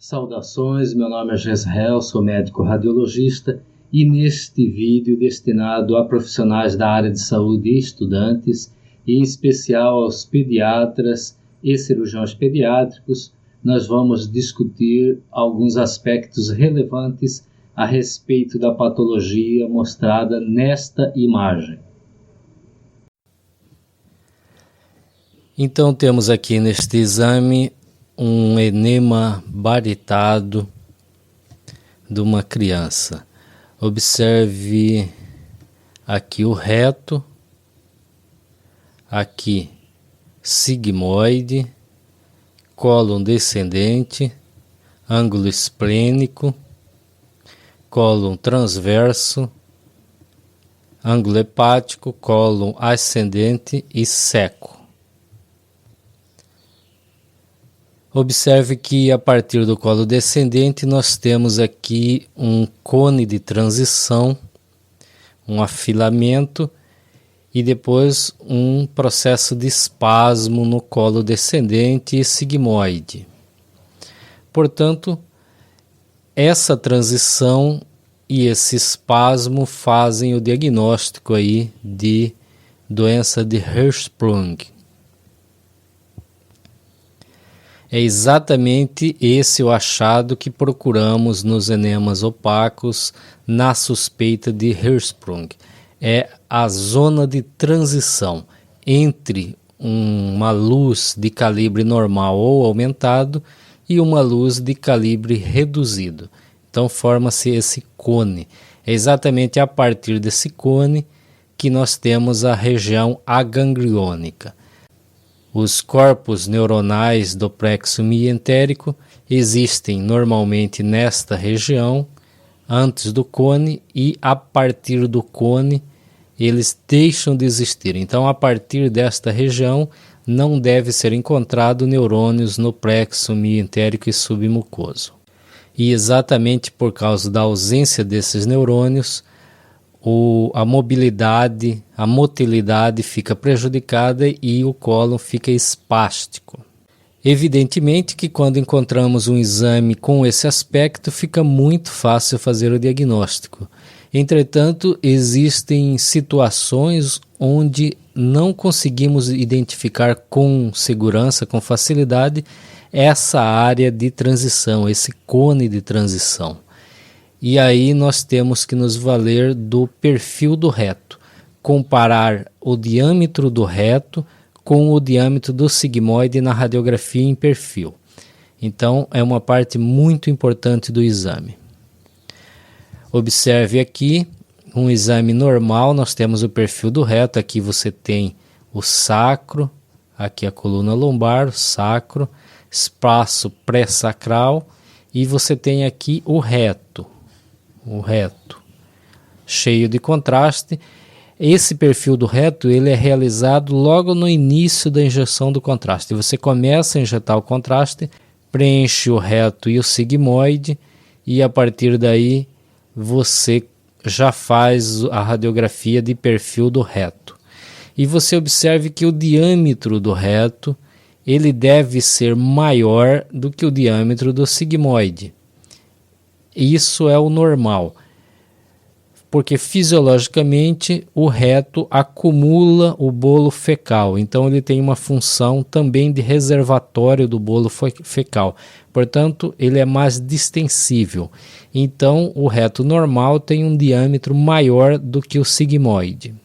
Saudações, meu nome é Gesrel, sou médico radiologista e neste vídeo destinado a profissionais da área de saúde e estudantes, e em especial aos pediatras e cirurgiões pediátricos, nós vamos discutir alguns aspectos relevantes a respeito da patologia mostrada nesta imagem. Então temos aqui neste exame um enema baritado de uma criança. Observe aqui o reto, aqui sigmoide, cólon descendente, ângulo esplênico, cólon transverso, ângulo hepático, cólon ascendente e seco. Observe que a partir do colo descendente nós temos aqui um cone de transição, um afilamento e depois um processo de espasmo no colo descendente e sigmoide. Portanto, essa transição e esse espasmo fazem o diagnóstico aí de doença de Hirschsprung. É exatamente esse o achado que procuramos nos enemas opacos na suspeita de Hirschsprung. É a zona de transição entre uma luz de calibre normal ou aumentado e uma luz de calibre reduzido. Então forma-se esse cone. É exatamente a partir desse cone que nós temos a região agangliônica. Os corpos neuronais do plexo mientérico existem normalmente nesta região, antes do cone, e a partir do cone eles deixam de existir. Então, a partir desta região não deve ser encontrado neurônios no plexo mientérico e submucoso. E exatamente por causa da ausência desses neurônios, a mobilidade, a motilidade fica prejudicada e o cólon fica espástico. Evidentemente que quando encontramos um exame com esse aspecto, fica muito fácil fazer o diagnóstico. Entretanto, existem situações onde não conseguimos identificar com segurança, com facilidade, essa área de transição, esse cone de transição. E aí nós temos que nos valer do perfil do reto, comparar o diâmetro do reto com o diâmetro do sigmoide na radiografia em perfil. Então é uma parte muito importante do exame. Observe aqui um exame normal, nós temos o perfil do reto, aqui você tem o sacro, aqui a coluna lombar, o sacro, espaço pré-sacral e você tem aqui o reto, cheio de contraste. Esse perfil do reto ele é realizado logo no início da injeção do contraste. Você começa a injetar o contraste, preenche o reto e o sigmoide e a partir daí você já faz a radiografia de perfil do reto. E você observe que o diâmetro do reto ele deve ser maior do que o diâmetro do sigmoide. Isso é o normal, porque fisiologicamente o reto acumula o bolo fecal, então ele tem uma função também de reservatório do bolo fecal, portanto ele é mais distensível. Então o reto normal tem um diâmetro maior do que o sigmoide.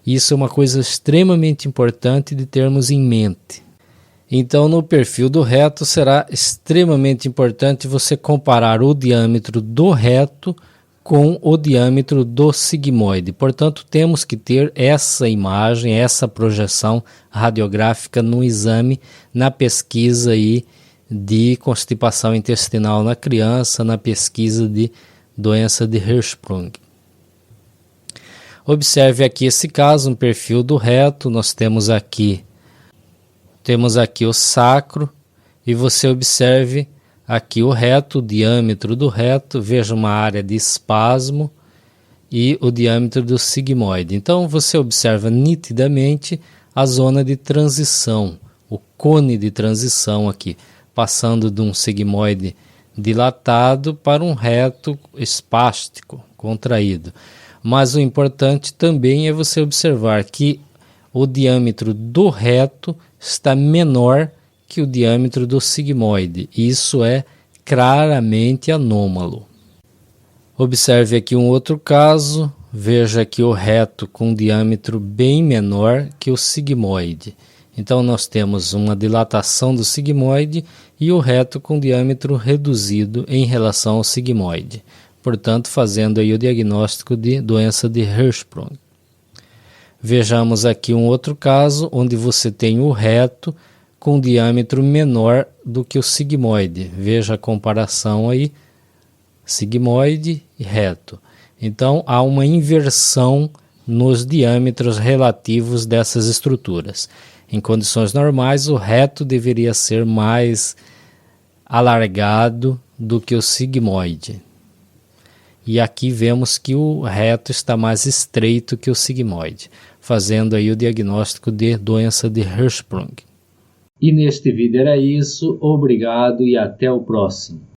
Isso é uma coisa extremamente importante de termos em mente. Então, no perfil do reto, será extremamente importante você comparar o diâmetro do reto com o diâmetro do sigmoide. Portanto, temos que ter essa imagem, essa projeção radiográfica no exame, na pesquisa aí de constipação intestinal na criança, na pesquisa de doença de Hirschsprung. Observe aqui esse caso, um perfil do reto, nós temos aqui o sacro e você observe aqui o reto, o diâmetro do reto, veja uma área de espasmo e o diâmetro do sigmoide. Então você observa nitidamente a zona de transição, o cone de transição aqui. passando de um sigmoide dilatado para um reto espástico, contraído. Mas o importante também é você observar que o diâmetro do reto está menor que o diâmetro do sigmoide. Isso é claramente anômalo. Observe aqui um outro caso. Veja aqui o reto com diâmetro bem menor que o sigmoide. Então nós temos uma dilatação do sigmoide e o reto com diâmetro reduzido em relação ao sigmoide. Portanto, fazendo aí o diagnóstico de doença de Hirschsprung. Vejamos aqui um outro caso onde você tem o reto com diâmetro menor do que o sigmoide. Veja a comparação aí, sigmoide e reto. Então, há uma inversão nos diâmetros relativos dessas estruturas. Em condições normais, o reto deveria ser mais alargado do que o sigmoide. E aqui vemos que o reto está mais estreito que o sigmoide, fazendo aí o diagnóstico de doença de Hirschsprung. E neste vídeo era isso. Obrigado e até o próximo.